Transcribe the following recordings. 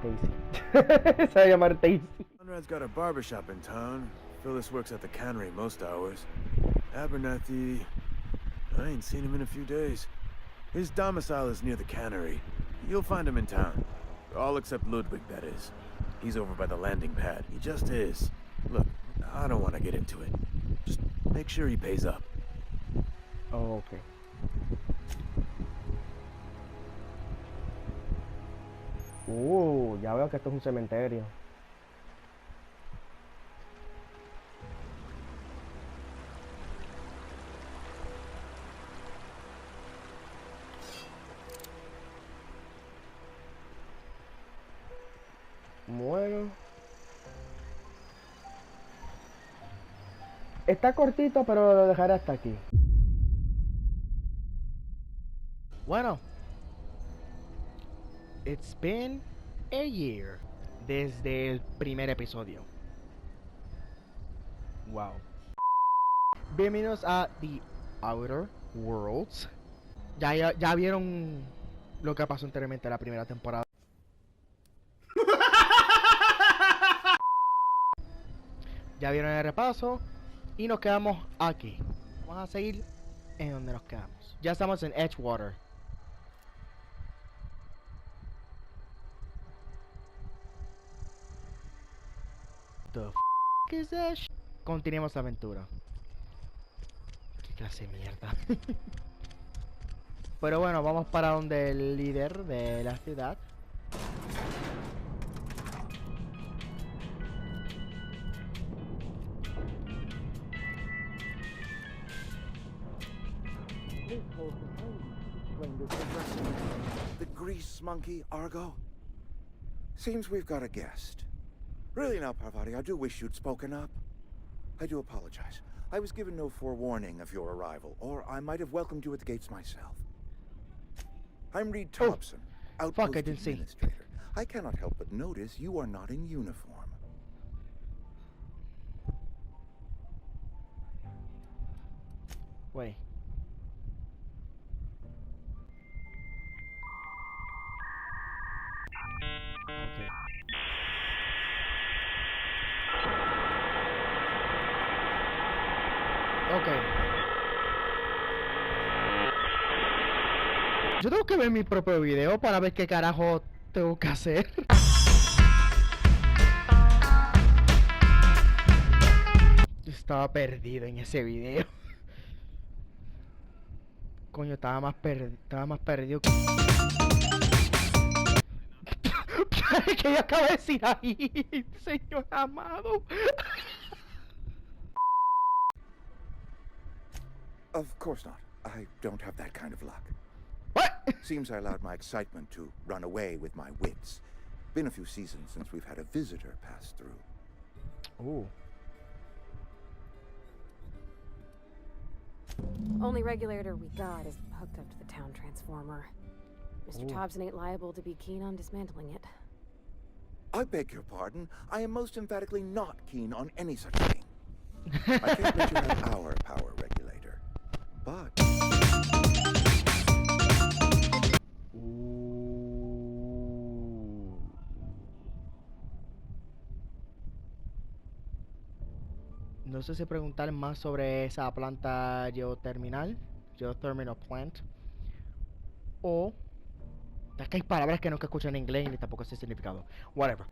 Stacy. Se va a llamar Stacy. Conrad's got a barbershop in town. Phyllis works at the cannery most hours. Abernathy, I ain't seen him in a few days. His domicile is near the cannery. You'll find him in town. All except Ludwig, that is. He's over by the landing pad. He just is. Look, I don't want to get into it. Just make sure he pays up. Oh, okay. Ya veo que esto es un cementerio. Bueno. Está cortito, pero lo dejaré hasta aquí. Bueno. It's been a year desde el primer episodio. Wow. Bienvenidos a The Outer Worlds. Ya vieron lo que pasó anteriormente en la primera temporada. Ya vieron el repaso y nos quedamos aquí. Vamos a seguir en donde nos quedamos. Ya estamos en Edgewater. The f is that sh? Continuemos la aventura. Qué clase de mierda. Pero bueno, vamos para donde el líder de la ciudad. The grease monkey, Argo? Seems we've got a guest. Really now, Parvati, I do wish you'd spoken up. I do apologize. I was given no forewarning of your arrival, or I might have welcomed you at the gates myself. I'm Reed Thompson, Outpost I didn't see. Administrator. I cannot help but notice you are not in uniform. Wait. Okay. Okay. Yo tengo que ver mi propio video para ver qué carajo tengo que hacer. Yo estaba perdido en ese video. Coño, estaba más perdido que... ¿Qué yo acabo de decir ahí, señor amado? Of course not. I don't have that kind of luck. What? Seems I allowed my excitement to run away with my wits. Been a few seasons since we've had a visitor pass through. Ooh. Only regulator we got is hooked up to the town transformer. Mr. Thompson ain't liable to be keen on dismantling it. I beg your pardon. I am most emphatically not keen on any such thing. I can't let you have our power regulator. But... No sé si preguntar más sobre esa planta geothermal plant, o es que hay palabras que nunca escucho en inglés ni tampoco sé el significado. Whatever.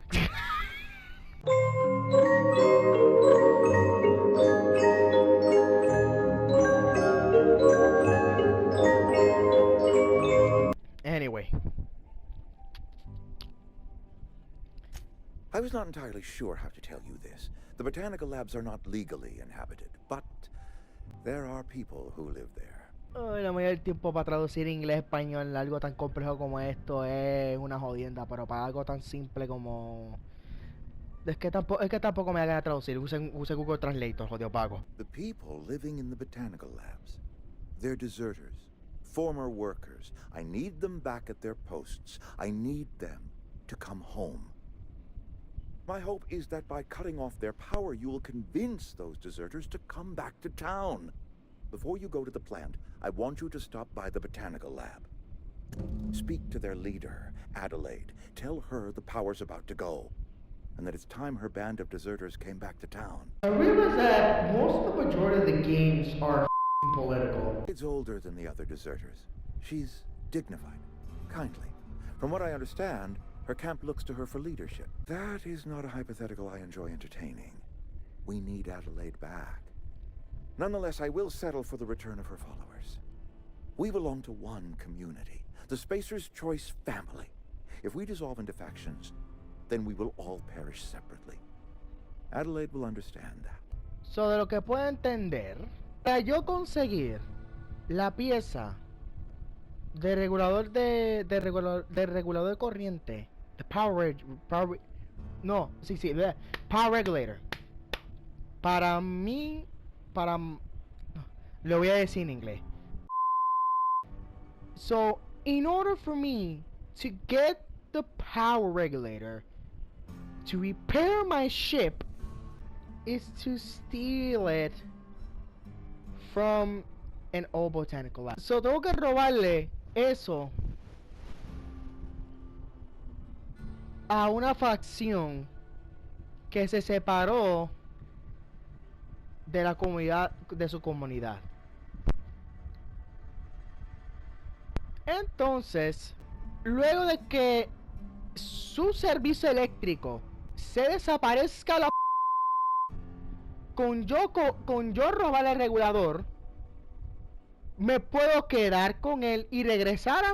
Anyway. I was not entirely sure how to tell you this. The botanical labs are not legally inhabited, but there are people who live there. La mayoría del tiempo para traducir inglés a español algo tan complejo como esto es una jodienda, pero para algo tan simple como... Es que tampoco me da ganas de traducir, use Google Translator, jodido pago. The people living in the botanical labs, they're deserters, former workers. I need them back at their posts. I need them to come home. My hope is that by cutting off their power, you will convince those deserters to come back to town. Before you go to the plant, I want you to stop by the botanical lab. Speak to their leader, Adelaide. Tell her the power's about to go, and that it's time her band of deserters came back to town. I realize that most of the majority of the games are political. It's older than the other deserters. She's dignified, kindly. From what I understand, her camp looks to her for leadership. That is not a hypothetical I enjoy entertaining. We need Adelaide back. Nonetheless, I will settle for the return of her followers. We belong to one community, the Spacer's Choice family. If we dissolve into factions, then we will all perish separately. Adelaide will understand that. So, de lo que puedo entender, para yo conseguir la pieza de regulador de regulador de corriente, de power regulator. Para mí, lo voy a decir en inglés. So, in order for me to get the power regulator to repair my ship is to steal it from an old botanical lab. So, tengo que robarle eso a una facción que se separó de la comunidad, de su comunidad. Entonces, luego de que su servicio eléctrico se desaparezca con yo robar el regulador, me puedo quedar con él y regresar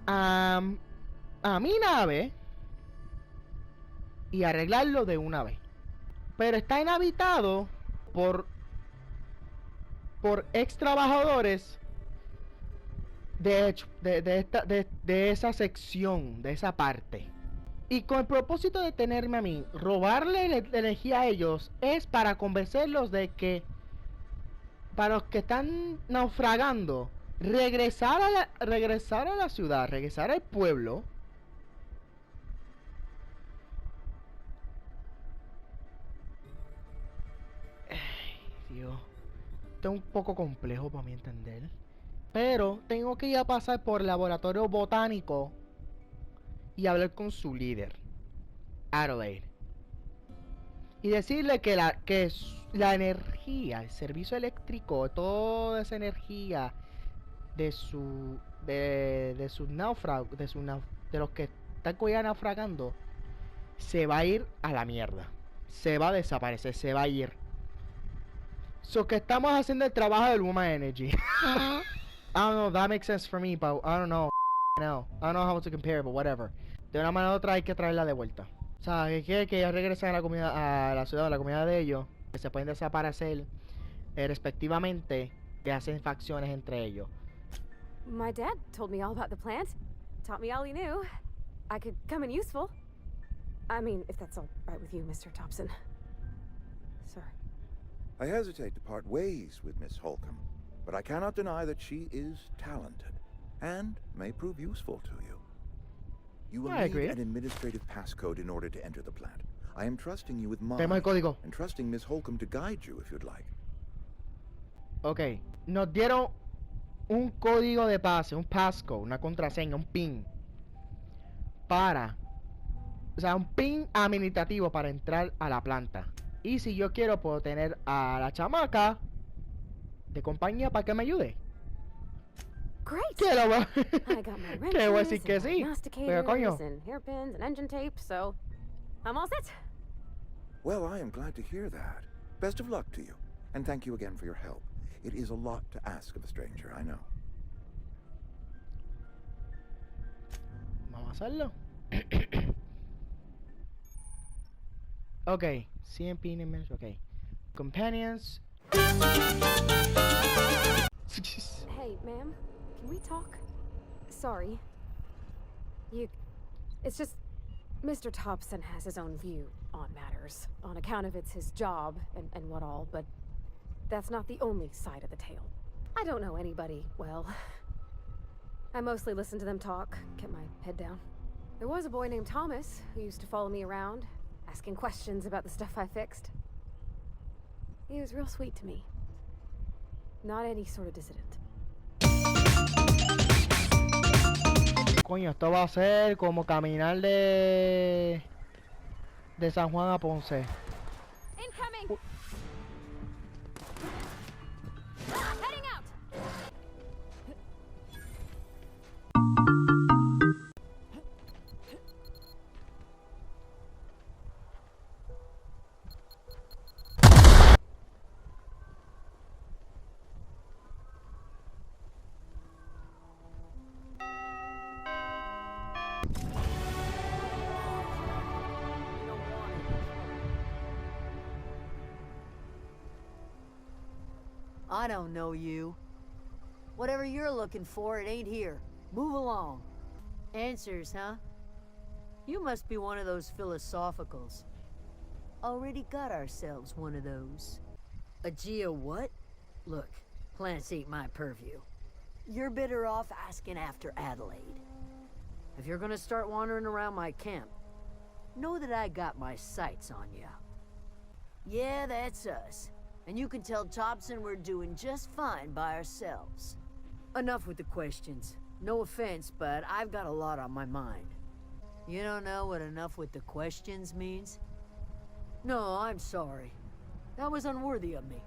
a mi nave y arreglarlo de una vez. Pero está inhabitado por ex trabajadores de esa sección, de esa parte. Y con el propósito de tenerme a mí, robarle la energía a ellos, es para convencerlos de que, para los que están naufragando, regresar a la ciudad, regresar al pueblo. Dios, esto es un poco complejo para mi entender. Pero tengo que ir a pasar por el laboratorio botánico y hablar con su líder, Adelaide. Y decirle que la energía, el servicio eléctrico, toda esa energía de los que están naufragando, se va a ir a la mierda. Se va a desaparecer, se va a ir. So que estamos haciendo el trabajo del Woman Energy. I don't know, that makes sense for me, but I don't know. I don't know how to compare, but whatever. De una manera u otra hay que traerla de vuelta. O sea, que ellos regresen a la ciudad, a la comunidad de ellos, que se pueden desaparecer respectivamente, que hacen facciones entre ellos. My dad told me all about the plant. Taught me all he knew. I could come in useful. I mean, if that's all right with you, Mr. Thompson. Sir. I hesitate to part ways with Miss Holcomb, but I cannot deny that she is talented and may prove useful to you. You will need an administrative passcode in order to enter the plant. I am trusting you with mine and trusting Miss Holcomb to guide you if you'd like. Ok, nos dieron un código de pase, un passcode, una contraseña, un PIN un PIN administrativo para entrar a la planta. Y si yo quiero, puedo tener a la chamaca de compañía para que me ayude. Great. I got my ¿Qué voy a decir wrenches que and sí? Pero coño. prognosticators and hairpins and engine tape, so I'm all set. Well, I am glad to hear that. Best of luck to you, and thank you again for your help. It is a lot to ask of a stranger, I know. Vamos a hacerlo. Ok, CMP names, ok. Companions. Hey, ma'am, can we talk? Sorry. It's just, Mr. Thompson has his own view on matters, on account of it's his job and what all, but that's not the only side of the tale. I don't know anybody well. I mostly listen to them talk, kept my head down. There was a boy named Thomas who used to follow me around, asking questions about the stuff I fixed. He was real sweet to me. Not any sort of dissident. Coño, esto va a ser como caminar de San Juan a Ponce. Incoming. Heading out. I don't know you. Whatever you're looking for, it ain't here. Move along. Answers, huh? You must be one of those philosophicals. Already got ourselves one of those. A geo what? Look, plants ain't my purview. You're better off asking after Adelaide. If you're gonna start wandering around my camp, know that I got my sights on ya. Yeah, that's us. And you can tell Thompson we're doing just fine by ourselves. Enough with the questions. No offense, but I've got a lot on my mind. You don't know what enough with the questions means? No, I'm sorry. That was unworthy of me.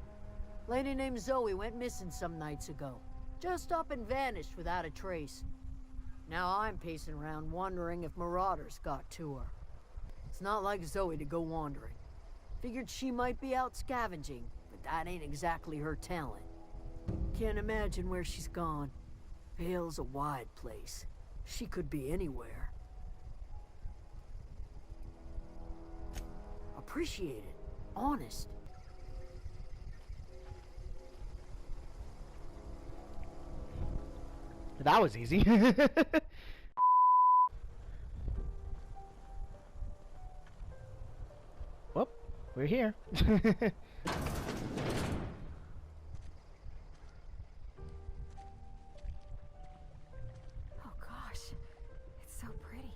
Lady named Zoe went missing some nights ago. Just up and vanished without a trace. Now I'm pacing around wondering if marauders got to her. It's not like Zoe to go wandering. Figured she might be out scavenging, but that ain't exactly her talent. Can't imagine where she's gone. Hale's a wide place. She could be anywhere. Appreciate it. Honest. That was easy. Well, we're here. Oh gosh, it's so pretty.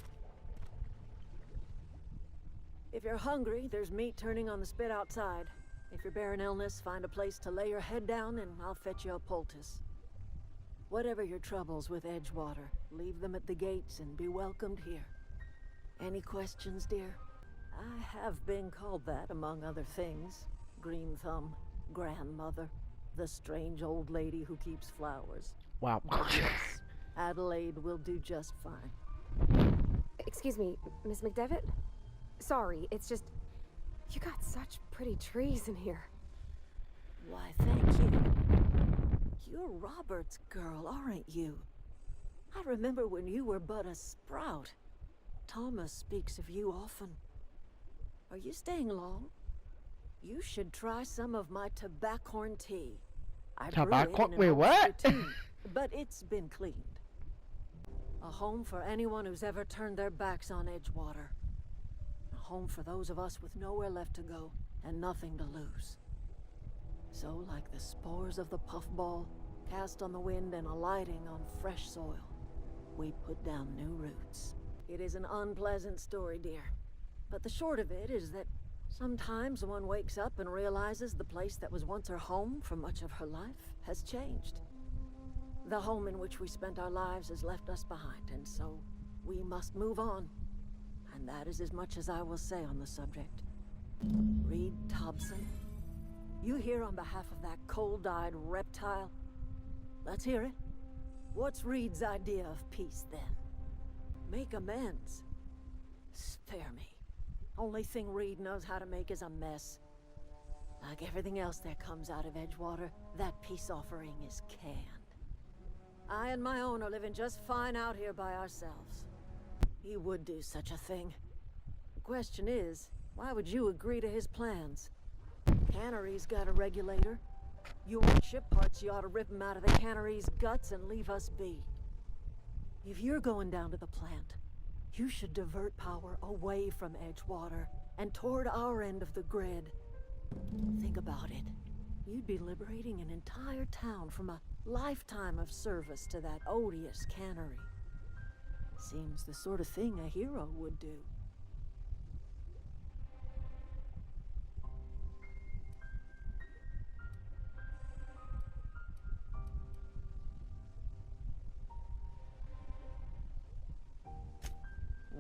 If you're hungry, there's meat turning on the spit outside. If you're bearing illness, find a place to lay your head down and I'll fetch you a poultice. Whatever your troubles with Edgewater, leave them at the gates and be welcomed here. Any questions, dear? I have been called that, among other things. Green Thumb, grandmother, the strange old lady who keeps flowers. Wow. But yes, Adelaide will do just fine. Excuse me, Miss McDevitt? Sorry, it's just... You got such pretty trees in here. Why, thank you. You're Robert's girl, aren't you? I remember when you were but a sprout. Thomas speaks of you often. Are you staying long? You should try some of my tobaccorn tea. I brew it in an Wait, what? oyster tea, but it's been cleaned. A home for anyone who's ever turned their backs on Edgewater. A home for those of us with nowhere left to go and nothing to lose. So, like the spores of the puffball, cast on the wind and alighting on fresh soil, we put down new roots. It is an unpleasant story, dear. But the short of it is that sometimes one wakes up and realizes the place that was once her home for much of her life has changed. The home in which we spent our lives has left us behind, and so we must move on. And that is as much as I will say on the subject. Reed Thompson, you here on behalf of that cold-eyed reptile? Let's hear it. What's Reed's idea of peace, then? Make amends. Spare me. Only thing Reed knows how to make is a mess. Like everything else that comes out of Edgewater, that peace offering is canned. I and my own are living just fine out here by ourselves. He would do such a thing. The question is, why would you agree to his plans? Cannery's got a regulator. You want ship parts, you ought to rip him out of the cannery's guts and leave us be. If you're going down to the plant, you should divert power away from Edgewater and toward our end of the grid. Think about it. You'd be liberating an entire town from a lifetime of service to that odious cannery. Seems the sort of thing a hero would do.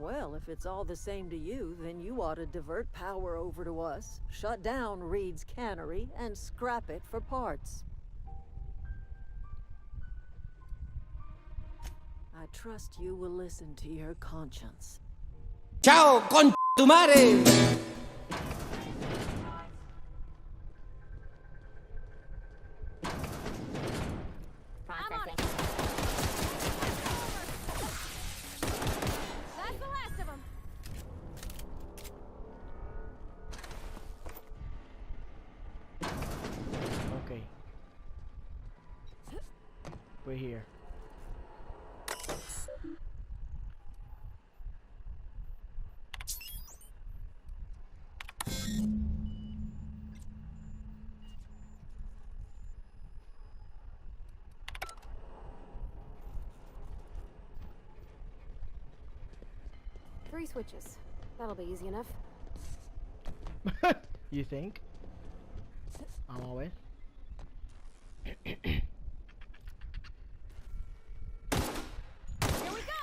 Well, if it's all the same to you, then you ought to divert power over to us, shut down Reed's cannery, and scrap it for parts. I trust you will listen to your conscience. ¡Chao, con tu madre! That's the last of them. Okay. We're here. Three switches. That'll be easy enough. You think? I'm always. Here we go!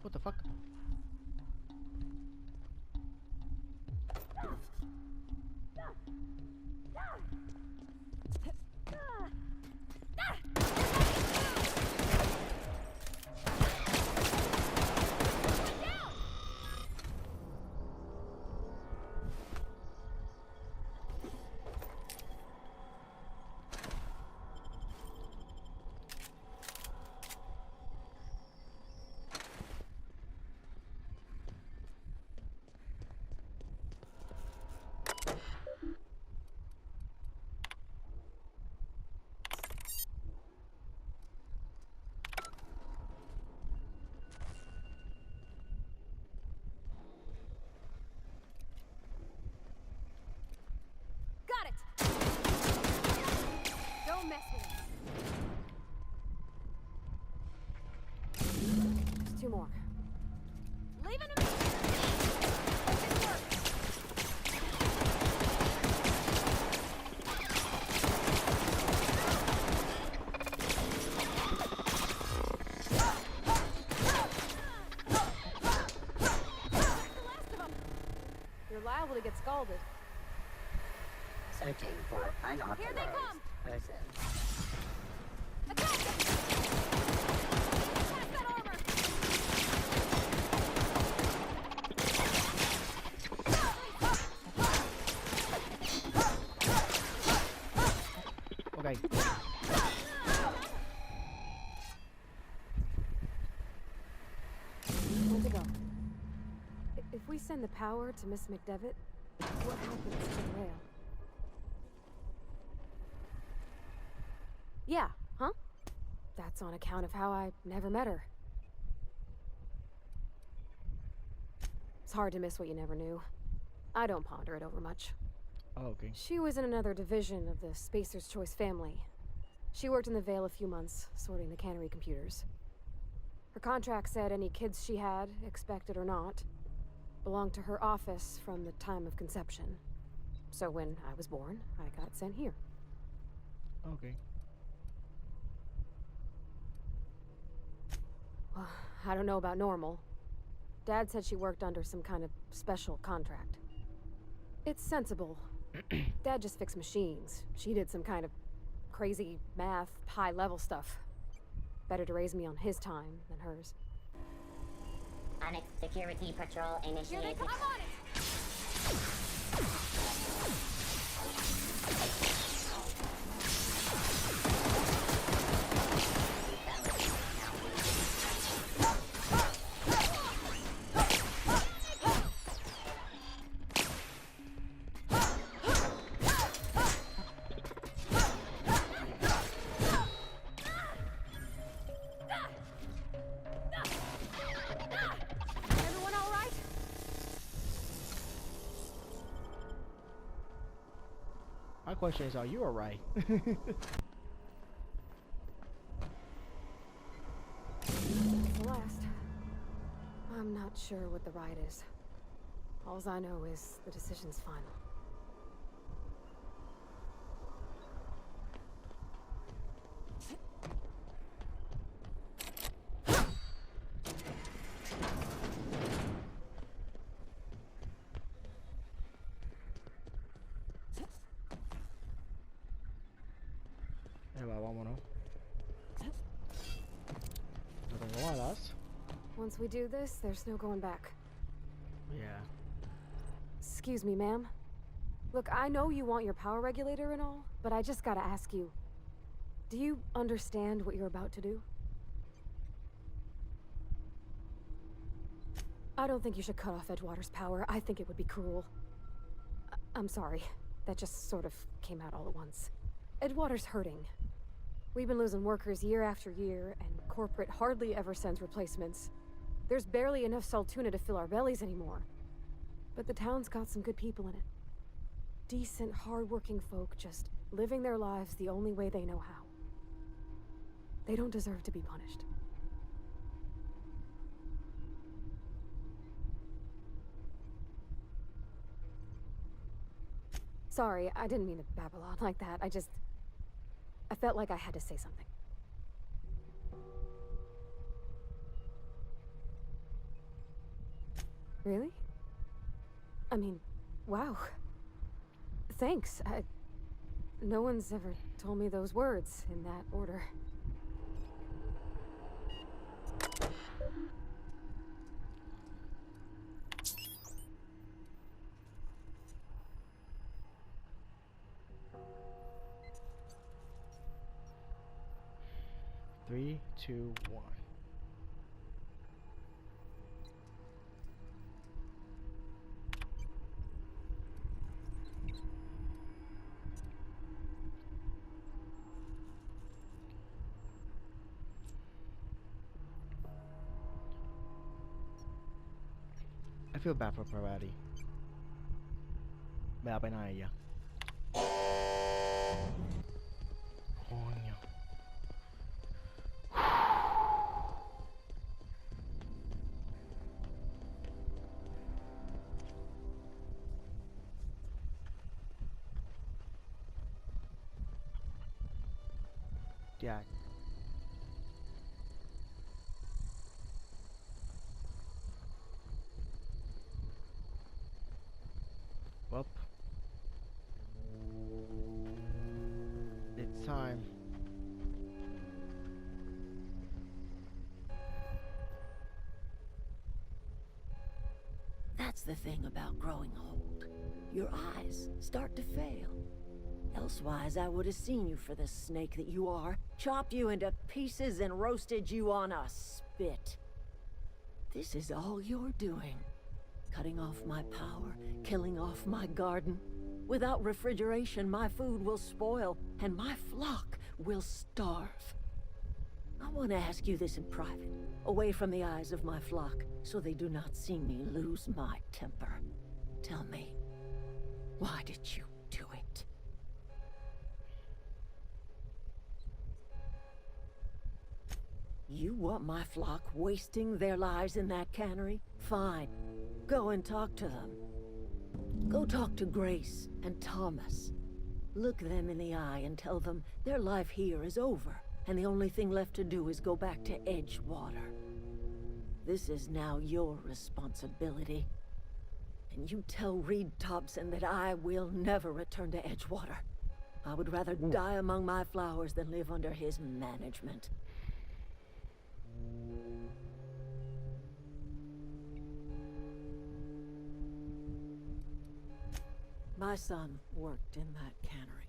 What the fuck? Got it! Don't mess with it. Just two more. Leaving him. Good work. That's the last of them. You're liable to get scalded. Searching for unauthorized Here they come! person. Attack them! Attack that armor! Okay. Where'd they go? If we send the power to Miss McDevitt, what happens to the rail? Yeah, huh? That's on account of how I never met her. It's hard to miss what you never knew. I don't ponder it over much. Oh, okay. She was in another division of the Spacer's Choice family. She worked in the Vale a few months, sorting the cannery computers. Her contract said any kids she had, expected or not, belonged to her office from the time of conception. So when I was born, I got sent here. Okay. Well, I don't know about normal. Dad said she worked under some kind of special contract. It's sensible. Dad just fixed machines. She did some kind of crazy math, high-level stuff. Better to raise me on his time than hers. Onyx Security Patrol Here they initiated. come! I'm on it! Everyone all right? My question is, are you alright? That's the last. I'm not sure what the right is. Alls I know is the decision's final. Va, vámonos. No tengo balas. Once we do this, there's no going back. Yeah. Excuse me, ma'am. Look, I know you want your power regulator and all, but I just gotta ask you. Do you understand what you're about to do? I don't think you should cut off Edgewater's power. I think it would be cruel. I'm sorry. That just sort of came out all at once. Edgewater's hurting. We've been losing workers year after year, and corporate hardly ever sends replacements. There's barely enough Saltuna to fill our bellies anymore. But the town's got some good people in it. Decent, hard-working folk just living their lives the only way they know how. They don't deserve to be punished. Sorry, I didn't mean to babble on like that. I felt like I had to say something. Really? I mean, wow. Thanks. No one's ever told me those words in that order. Three, two, one. I feel bad for Parvati. Me da pena a ella. Coño. Jack. Well, it's time. That's the thing about growing old. Your eyes start to fail. Elsewise, I would have seen you for the snake that you are, chopped you into pieces and roasted you on a spit. This is all you're doing. Cutting off my power, killing off my garden. Without refrigeration, my food will spoil, and my flock will starve. I want to ask you this in private, away from the eyes of my flock, so they do not see me lose my temper. Tell me, why did you do it? You want my flock wasting their lives in that cannery? Fine. Go and talk to them. Go talk to Grace and Thomas. Look them in the eye and tell them their life here is over, and the only thing left to do is go back to Edgewater. This is now your responsibility. And you tell Reed Thompson that I will never return to Edgewater. I would rather die among my flowers than live under his management. My son worked in that cannery.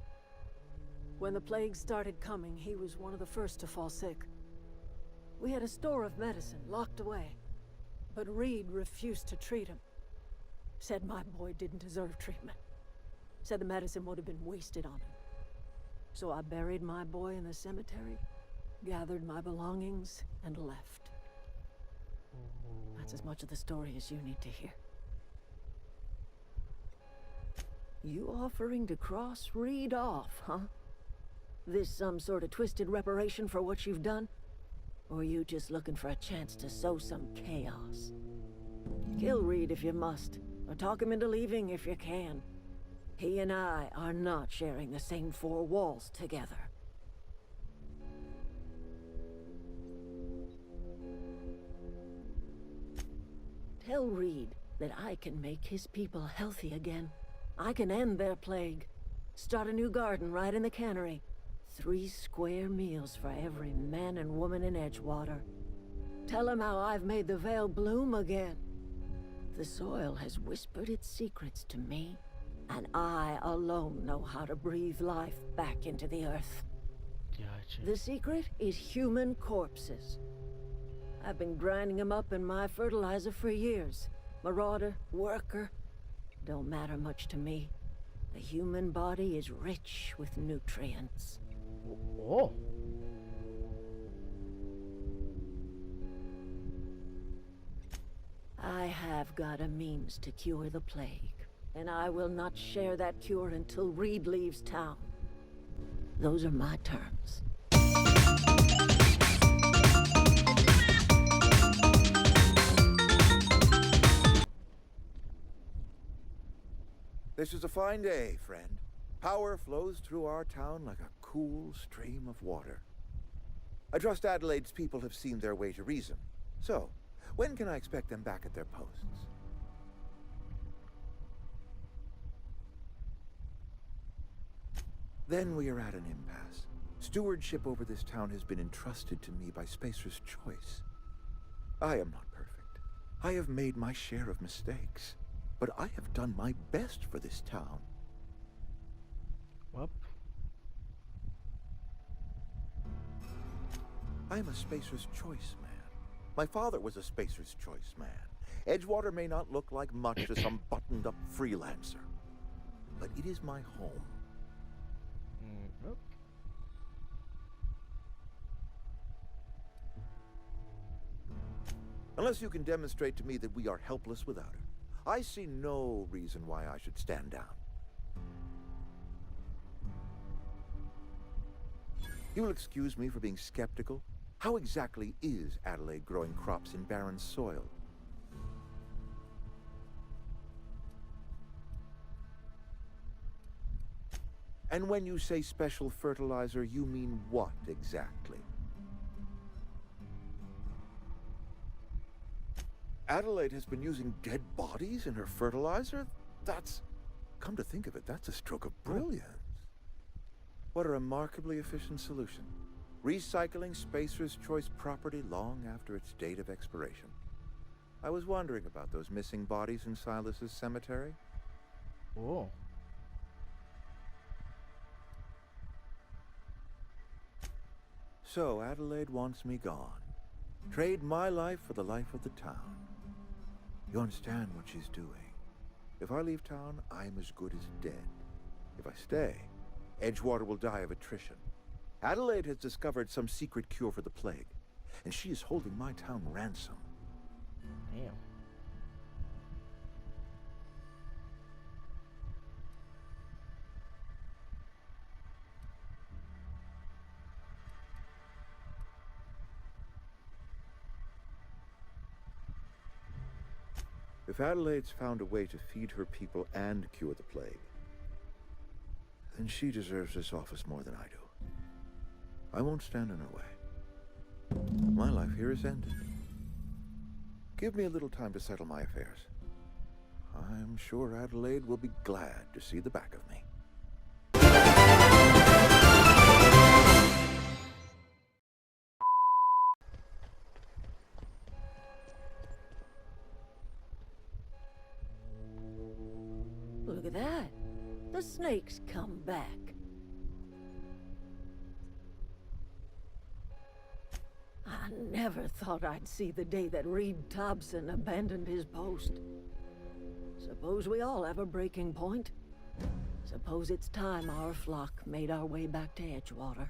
When the plague started coming, he was one of the first to fall sick. We had a store of medicine locked away, but Reed refused to treat him. Said my boy didn't deserve treatment. Said the medicine would have been wasted on him. So I buried my boy in the cemetery, gathered my belongings, and left. That's as much of the story as you need to hear. You offering to cross Reed off, huh? This some sort of twisted reparation for what you've done? Or you just looking for a chance to sow some chaos? Kill Reed if you must, or talk him into leaving if you can. He and I are not sharing the same four walls together. Tell Reed that I can make his people healthy again. I can end their plague. Start a new garden right in the cannery. 3 square meals for every man and woman in Edgewater. Tell them how I've made the Vale bloom again. The soil has whispered its secrets to me, and I alone know how to breathe life back into the earth. Gotcha. The secret is human corpses. I've been grinding them up in my fertilizer for years. Marauder, worker, don't matter much to me. The human body is rich with nutrients. Oh. I have got a means to cure the plague, and I will not share that cure until Reed leaves town. Those are my terms. This is a fine day, friend. Power flows through our town like a cool stream of water. I trust Adelaide's people have seen their way to reason. So, when can I expect them back at their posts? Then we are at an impasse. Stewardship over this town has been entrusted to me by Spacer's choice. I am not perfect. I have made my share of mistakes. But I have done my best for this town. Well. I am a Spacer's choice man. My father was a Spacer's choice man. Edgewater may not look like much to some buttoned-up freelancer, but it is my home. Nope. Unless you can demonstrate to me that we are helpless without her, I see no reason why I should stand down. You will excuse me for being skeptical. How exactly is Adelaide growing crops in barren soil? And when you say special fertilizer, you mean what exactly? Adelaide has been using dead bodies in her fertilizer? That's... Come to think of it, that's a stroke of brilliance. What a remarkably efficient solution. Recycling Spacer's choice property long after its date of expiration. I was wondering about those missing bodies in Silas's cemetery. Oh. So Adelaide wants me gone. Trade my life for the life of the town. You understand what she's doing. If I leave town, I am as good as dead. If I stay, Edgewater will die of attrition. Adelaide has discovered some secret cure for the plague, and she is holding my town ransom. Damn. If Adelaide's found a way to feed her people and cure the plague, then she deserves this office more than I do. I won't stand in her way. My life here is ended. Give me a little time to settle my affairs. I'm sure Adelaide will be glad to see the back of me. Look at that. The snake's come back. I never thought I'd see the day that Reed Thompson abandoned his post. Suppose we all have a breaking point. Suppose it's time our flock made our way back to Edgewater.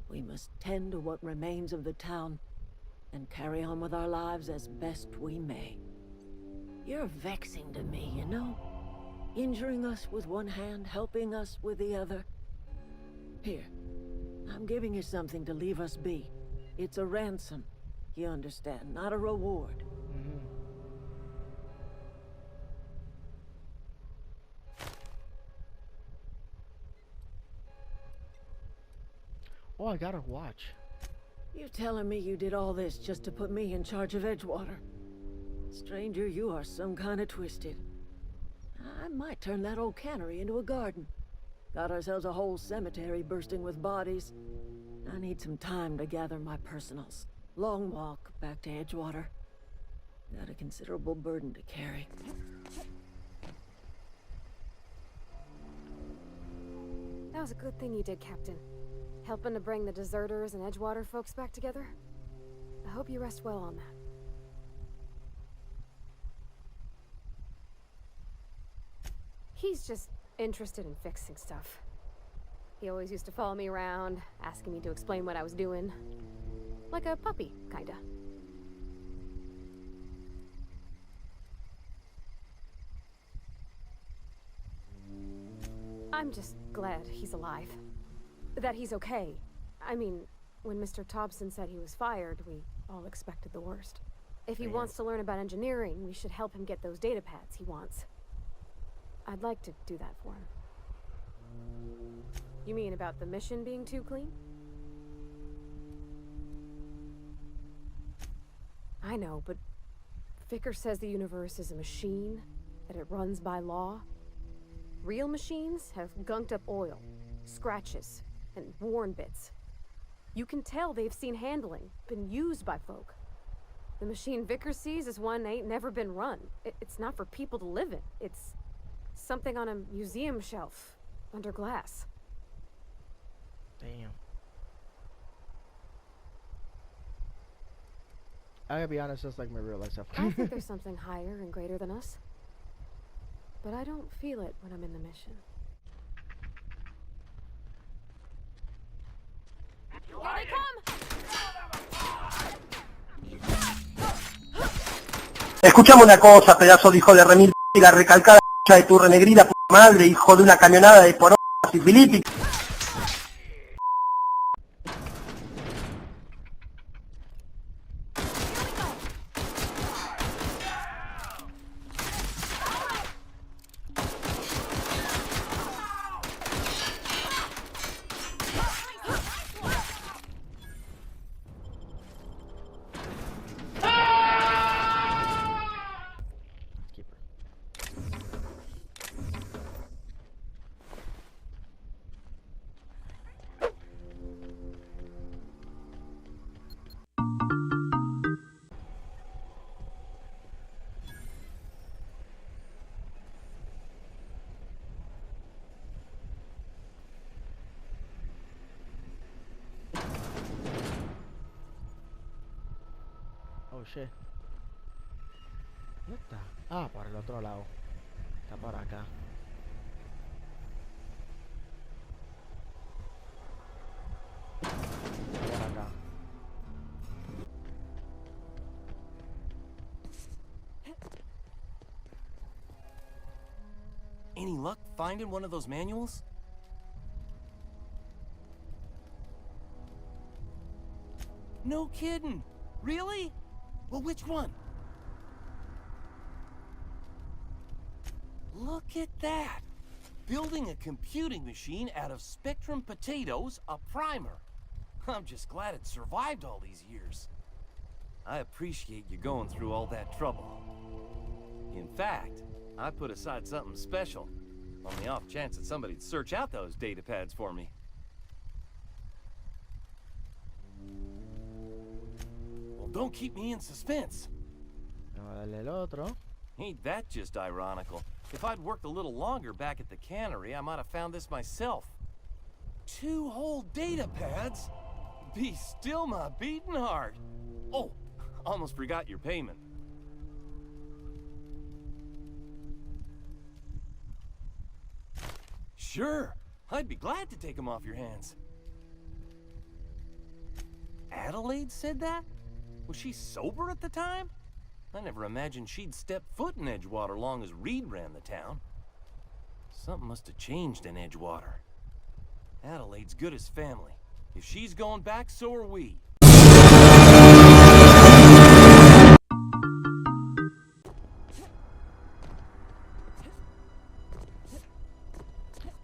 We must tend to what remains of the town and carry on with our lives as best we may. You're vexing to me, you know? Injuring us with one hand, helping us with the other. Here, I'm giving you something to leave us be. It's a ransom, you understand, not a reward. Oh, I got a watch. You telling me you did all this just to put me in charge of Edgewater? Stranger, you are some kind of twisted. I might turn that old cannery into a garden. Got ourselves a whole cemetery bursting with bodies. I need some time to gather my personals. Long walk back to Edgewater. Got a considerable burden to carry. That was a good thing you did, Captain. Helping to bring the deserters and Edgewater folks back together. I hope you rest well on that. He's just interested in fixing stuff. He always used to follow me around, asking me to explain what I was doing. Like a puppy, kinda. I'm just glad he's alive. That he's okay. I mean, when Mr. Thompson said he was fired, we all expected the worst. If he wants to learn about engineering, we should help him get those data pads he wants. I'd like to do that for him. You mean about the mission being too clean? I know, but Vicker says the universe is a machine, that it runs by law. Real machines have gunked up oil, scratches, and worn bits. You can tell they've seen handling, been used by folk. The machine Vicker sees is one ain't never been run. It's not for people to live in. It's something on a museum shelf, under glass. Damn. I gotta be honest, that's like my real life self. I think there's something higher and greater than us. But I don't feel it when I'm in the mission. Here they come! Escuchame una cosa, pedazo de hijo de remil y la recalcada de tu renegrida puta madre, hijo de una camionada de porotas y filípicas. Oh shit. ¿Dónde está? Ah, por el otro lado. Está por acá. Está por acá. Any luck finding one of those manuals? No kidding. Really? Well, which one? Look at that! Building a computing machine out of Spectrum potatoes, a primer. I'm just glad it survived all these years. I appreciate you going through all that trouble. In fact, I put aside something special, on the off chance that somebody'd search out those data pads for me. Well, don't keep me in suspense. Vamos a darle el otro. Ain't that just ironical? If I'd worked a little longer back at the cannery, I might have found this myself. 2 whole data pads? Be still my beating heart. Oh, almost forgot your payment. Sure, I'd be glad to take them off your hands. Adelaide said that? Was she sober at the time? I never imagined she'd step foot in Edgewater long as Reed ran the town. Something must have changed in Edgewater. Adelaide's good as family. If she's going back, so are we.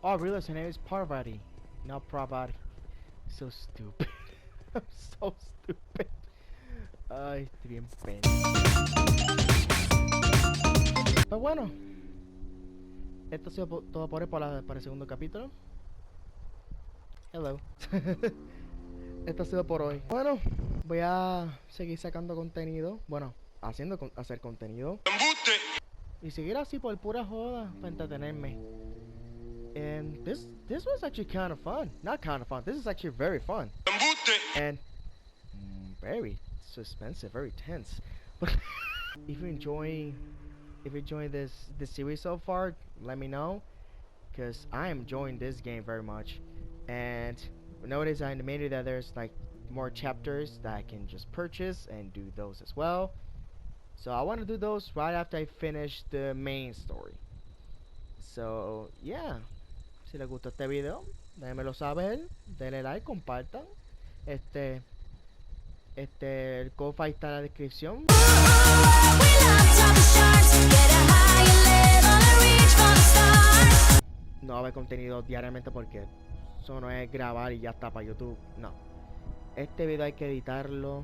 Oh, I realized her name is Parvati, not Pravati. So stupid. I'm so stupid. Ay, estoy bien pena. Pues bueno, esto ha sido todo por hoy para el segundo capítulo. Hello. Esto ha sido por hoy. Bueno, voy a seguir sacando contenido. Bueno, hacer contenido. Y seguir así por pura joda para entretenerme. And this was actually kind of fun. Not kind of fun. This is actually very fun. And very suspensive, very tense. But if you enjoy this series so far, let me know, because I am enjoying this game very much. And notice I made it that there's like more chapters that I can just purchase and do those as well. So I want to do those right after I finish the main story. So yeah, si les gustó este video, déjenmelo saber, denle like, compartan. El Ko-Fi está en la descripción. No va a haber contenido diariamente porque eso no es grabar y ya está para YouTube. No. Este video hay que editarlo.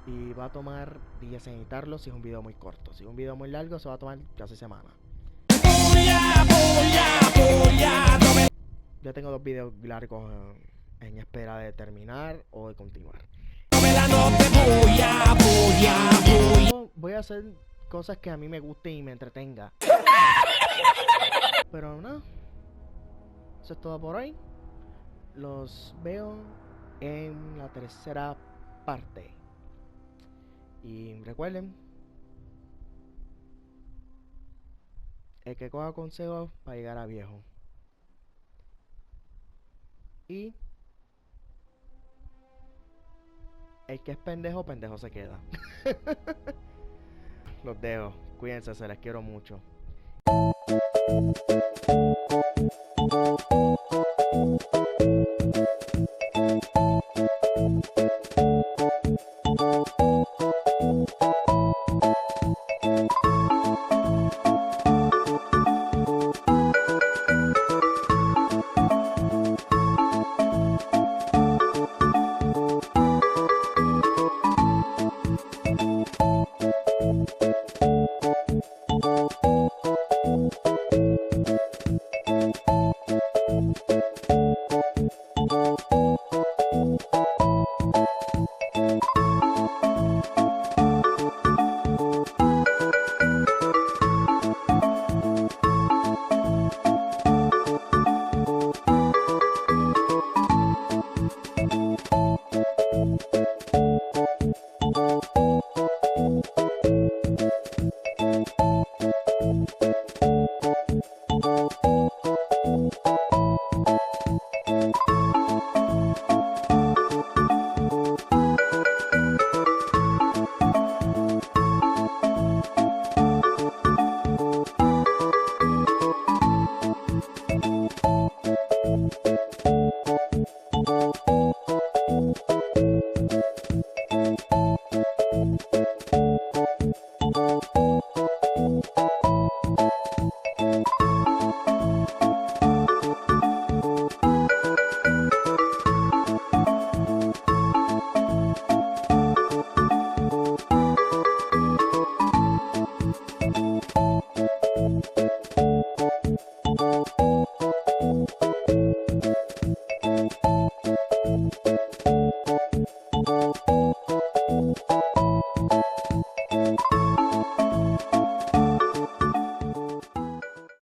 Y va a tomar días en editarlo si es un video muy corto. Si es un video muy largo, se va a tomar casi semana. Ya tengo 2 videos largos en espera de terminar o de continuar. Voy a hacer cosas que a mí me gusten y me entretenga. Pero no. Eso es todo por hoy. Los veo en la tercera parte. Y recuerden, el que coja consejos para llegar a viejo. Y el que es pendejo, pendejo se queda. Los dejo. Cuídense, se les quiero mucho.